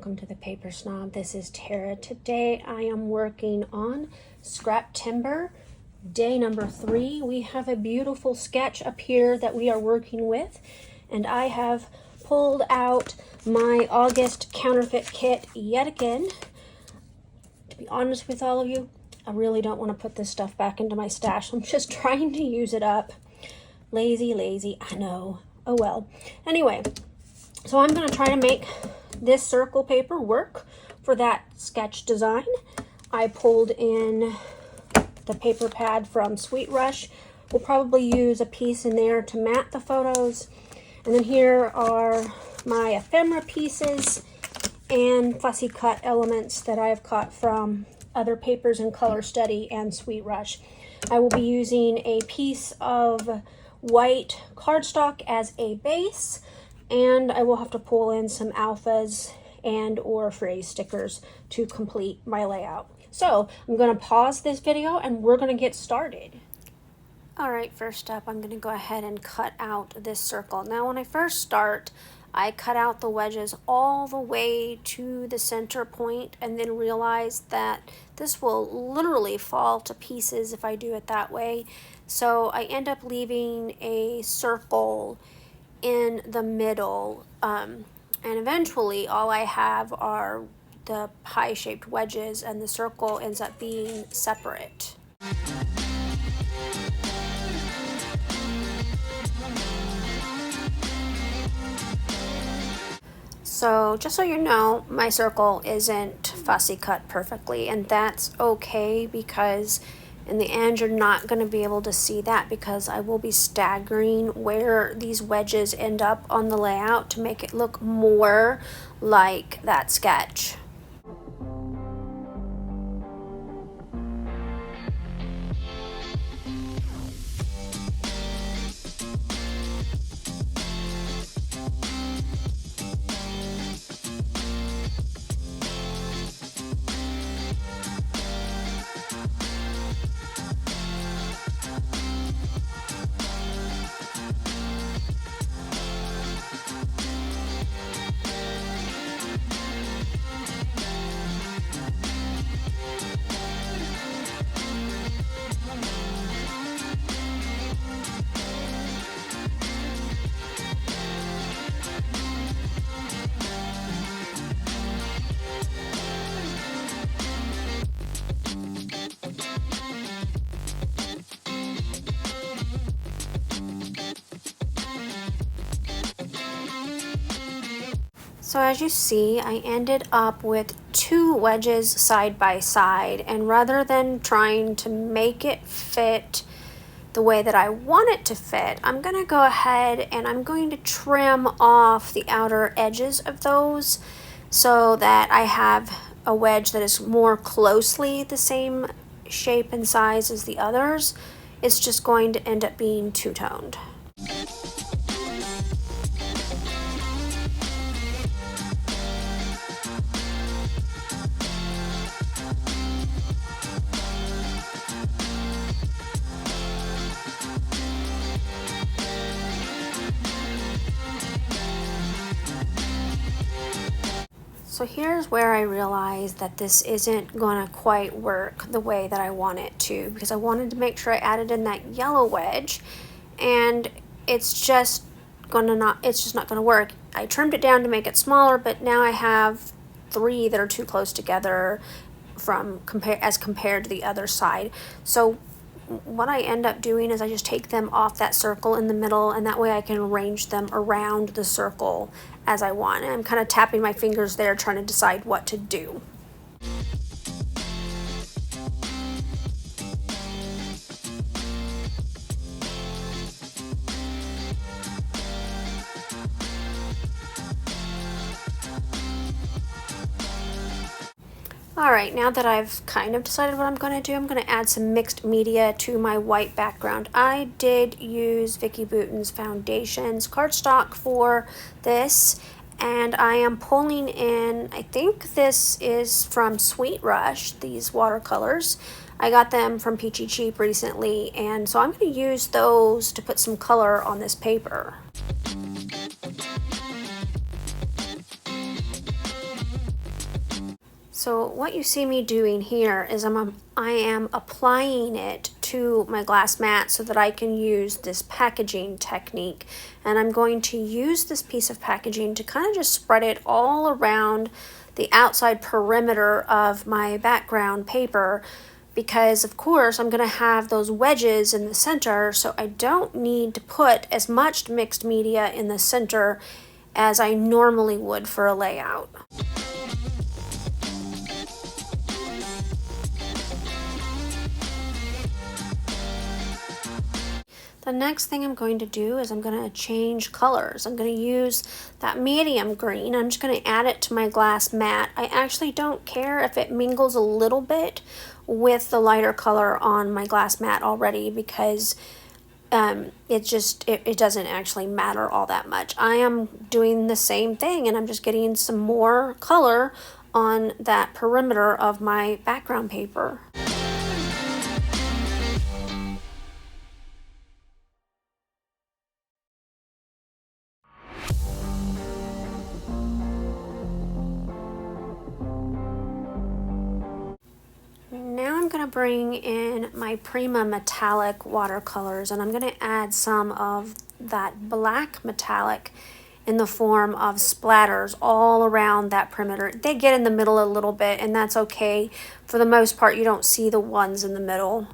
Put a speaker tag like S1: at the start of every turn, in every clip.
S1: welcome to the Paper Snob. This is Tara. Today I am working on Scraptember, day number 3. We have a beautiful sketch up here that we are working with, and I have pulled out my August counterfeit kit yet again. To be honest with all of you, I really don't want to put this stuff back into my stash. I'm just trying to use it up. Lazy, I know. Oh well. Anyway, so I'm going to try to make this circle paper work for that sketch design. I pulled in the paper pad from Sweet Rush. We'll probably use a piece in there to mat the photos. And then here are my ephemera pieces and fussy cut elements that I have cut from other papers in Color Study and Sweet Rush. I will be using a piece of white cardstock as a base, and I will have to pull in some alphas and or phrase stickers to complete my layout. So I'm going to pause this video and we're going to get started. Alright, first up I'm going to go ahead and cut out this circle. Now when I first start, I cut out the wedges all the way to the center point and then realized that this will literally fall to pieces if I do it that way. So I end up leaving a circle in the middle, and eventually all I have are the pie-shaped wedges and the circle ends up being separate. So just so you know, my circle isn't fussy cut perfectly, and that's okay because in the end you're not going to be able to see that because I will be staggering where these wedges end up on the layout to make it look more like that sketch. So as you see, I ended up with 2 wedges side by side, and rather than trying to make it fit the way that I want it to fit, I'm going to go ahead and I'm going to trim off the outer edges of those so that I have a wedge that is more closely the same shape and size as the others. It's just going to end up being two-toned. So here's where I realized that this isn't gonna quite work the way that I want it to, because I wanted to make sure I added in that yellow wedge, and it's just not gonna work. I trimmed it down to make it smaller, but now I have 3 that are too close together as compared to the other side. So what I end up doing is I just take them off that circle in the middle, and that way I can arrange them around the circle as I want. And I'm kind of tapping my fingers there trying to decide what to do. Alright, now that I've kind of decided what I'm going to do, I'm going to add some mixed media to my white background. I did use Vicki Boutin's Foundations cardstock for this, and I am pulling in, I think this is from Sweet Rush, these watercolors. I got them from Peachy Cheap recently, and so I'm going to use those to put some color on this paper. So what you see me doing here is I am applying it to my glass mat so that I can use this packaging technique. And I'm going to use this piece of packaging to kind of just spread it all around the outside perimeter of my background paper, because of course I'm going to have those wedges in the center, so I don't need to put as much mixed media in the center as I normally would for a layout. The next thing I'm going to do is I'm going to change colors. I'm going to use that medium green. I'm just going to add it to my glass mat. I actually don't care if it mingles a little bit with the lighter color on my glass mat already, because it doesn't actually matter all that much. I am doing the same thing, and I'm just getting some more color on that perimeter of my background paper. Now I'm going to bring in my Prima metallic watercolors, and I'm going to add some of that black metallic in the form of splatters all around that perimeter. They get in the middle a little bit, and that's okay. For the most part, you don't see the ones in the middle.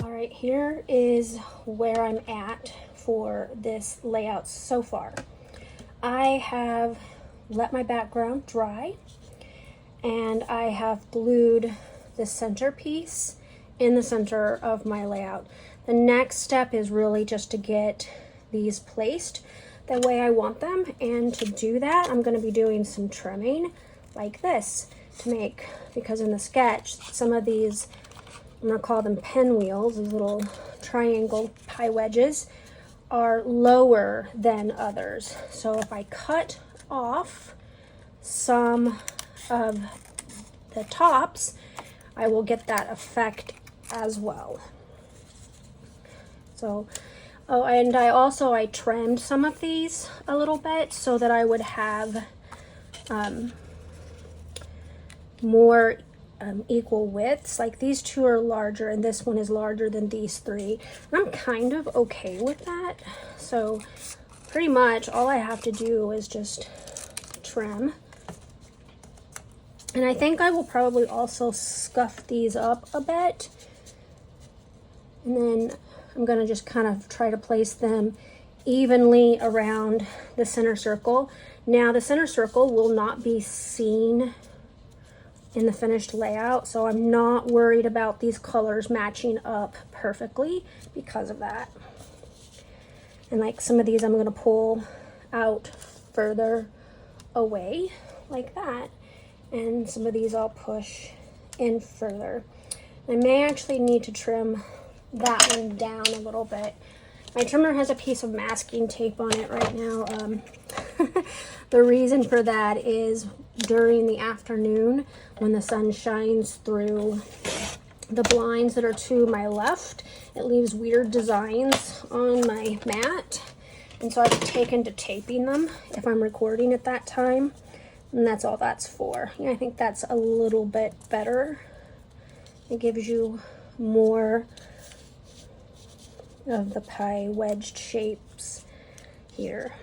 S1: All right, here is where I'm at for this layout so far. I have let my background dry, and I have glued the centerpiece in the center of my layout. The next step is really just to get these placed the way I want them, and to do that I'm going to be doing some trimming like this to make, because in the sketch some of these, I'm going to call them pinwheels, these little triangle pie wedges, are lower than others. So if I cut off some of the tops, I will get that effect as well. So, oh, and I trimmed some of these a little bit so that I would have more equal widths. Like these two are larger and this one is larger than these three. And I'm kind of okay with that. So pretty much all I have to do is just trim. And I think I will probably also scuff these up a bit. And then I'm going to just kind of try to place them evenly around the center circle. Now the center circle will not be seen in the finished layout, so I'm not worried about these colors matching up perfectly because of that. And like some of these I'm going to pull out further away like that. And some of these I'll push in further. I may actually need to trim that one down a little bit. My trimmer has a piece of masking tape on it right now. The reason for that is during the afternoon when the sun shines through the blinds that are to my left, it leaves weird designs on my mat. And so I've taken to taping them if I'm recording at that time. And that's all that's for. Yeah, I think that's a little bit better. It gives you more of the pie wedged shapes here.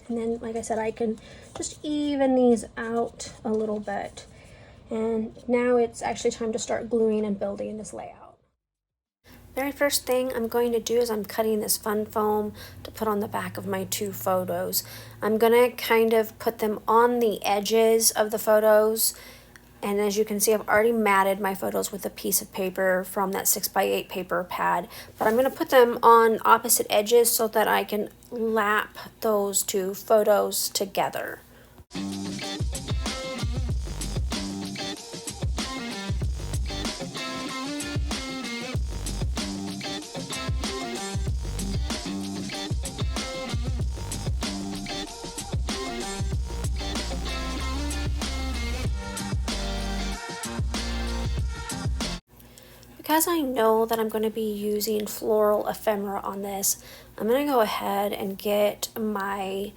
S1: And then, like I said, I can just even these out a little bit. And now it's actually time to start gluing and building this layout. Very first thing I'm going to do is I'm cutting this fun foam to put on the back of my two photos. I'm going to kind of put them on the edges of the photos, and as you can see, I've already matted my photos with a piece of paper from that 6x8 paper pad, but I'm going to put them on opposite edges so that I can lap those two photos together. Because I know that I'm going to be using floral ephemera on this, I'm going to go ahead and get my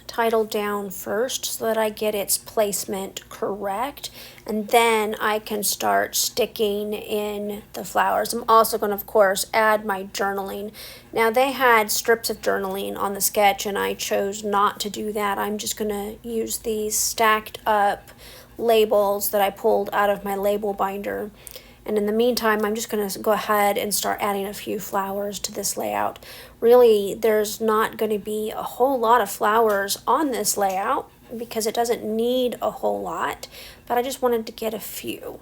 S1: title down first so that I get its placement correct, and then I can start sticking in the flowers. I'm also going to, of course, add my journaling. Now, they had strips of journaling on the sketch, and I chose not to do that. I'm just going to use these stacked up labels that I pulled out of my label binder. And in the meantime, I'm just going to go ahead and start adding a few flowers to this layout. Really, there's not going to be a whole lot of flowers on this layout because it doesn't need a whole lot, but I just wanted to get a few.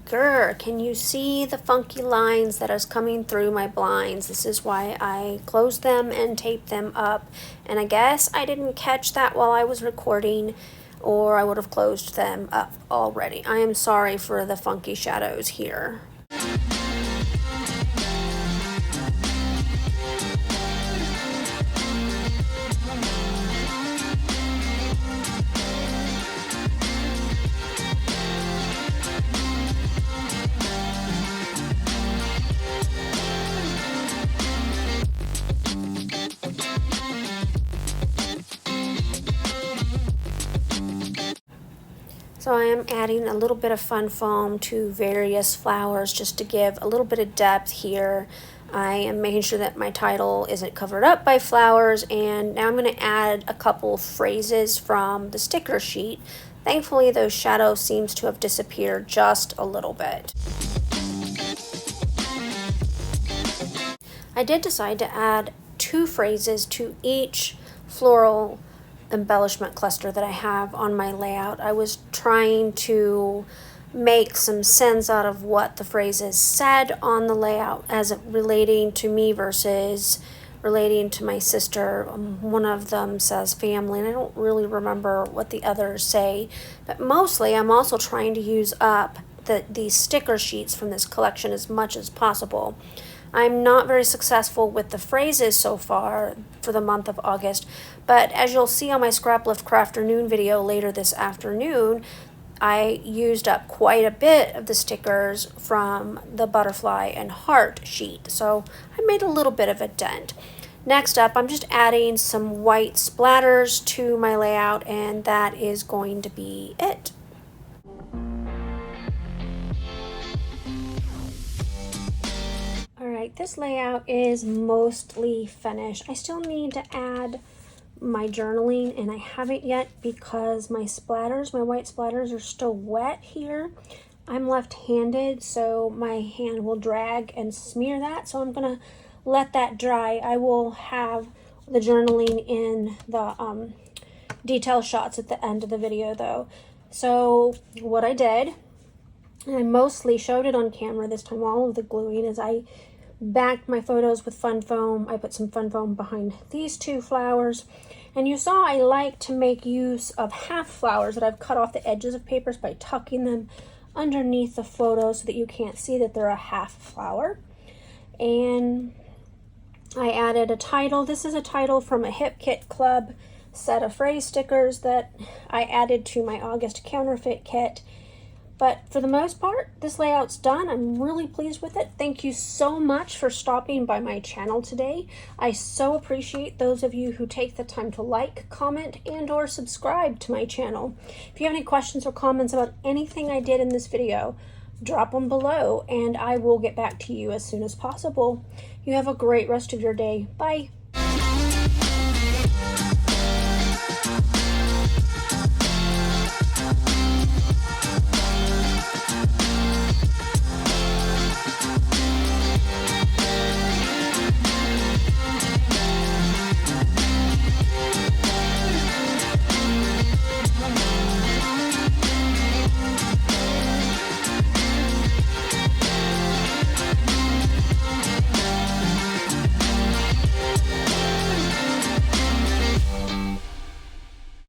S1: Grr, can you see the funky lines that is coming through my blinds? This is why I closed them and taped them up. And I guess I didn't catch that while I was recording, or I would have closed them up already. I am sorry for the funky shadows here. So I am adding a little bit of fun foam to various flowers just to give a little bit of depth here. I am making sure that my title isn't covered up by flowers, and now I'm going to add a couple phrases from the sticker sheet. Thankfully, those shadows seems to have disappeared just a little bit. I did decide to add 2 phrases to each floral embellishment cluster that I have on my layout. I was trying to make some sense out of what the phrases said on the layout as it relating to me versus relating to my sister. One of them says family, and I don't really remember what the others say, but mostly I'm also trying to use up these sticker sheets from this collection as much as possible. I'm not very successful with the phrases so far for the month of August, but as you'll see on my Scrap Lift Crafternoon video later this afternoon, I used up quite a bit of the stickers from the butterfly and heart sheet, so I made a little bit of a dent. Next up, I'm just adding some white splatters to my layout, and that is going to be it. Alright, this layout is mostly finished. I still need to add my journaling, and I haven't yet because my splatters, my white splatters, are still wet here. I'm left-handed, so my hand will drag and smear that, so I'm going to let that dry. I will have the journaling in the detail shots at the end of the video, though. So what I did, and I mostly showed it on camera this time, all of the gluing, is I backed my photos with fun foam. I put some fun foam behind these 2 flowers, and you saw I like to make use of half flowers that I've cut off the edges of papers by tucking them underneath the photo so that you can't see that they're a half flower. And I added a title. This is a title from a Hip Kit Club set of phrase stickers that I added to my August counterfeit kit. But for the most part, this layout's done. I'm really pleased with it. Thank you so much for stopping by my channel today. I so appreciate those of you who take the time to like, comment, and or subscribe to my channel. If you have any questions or comments about anything I did in this video, drop them below and I will get back to you as soon as possible. You have a great rest of your day. Bye.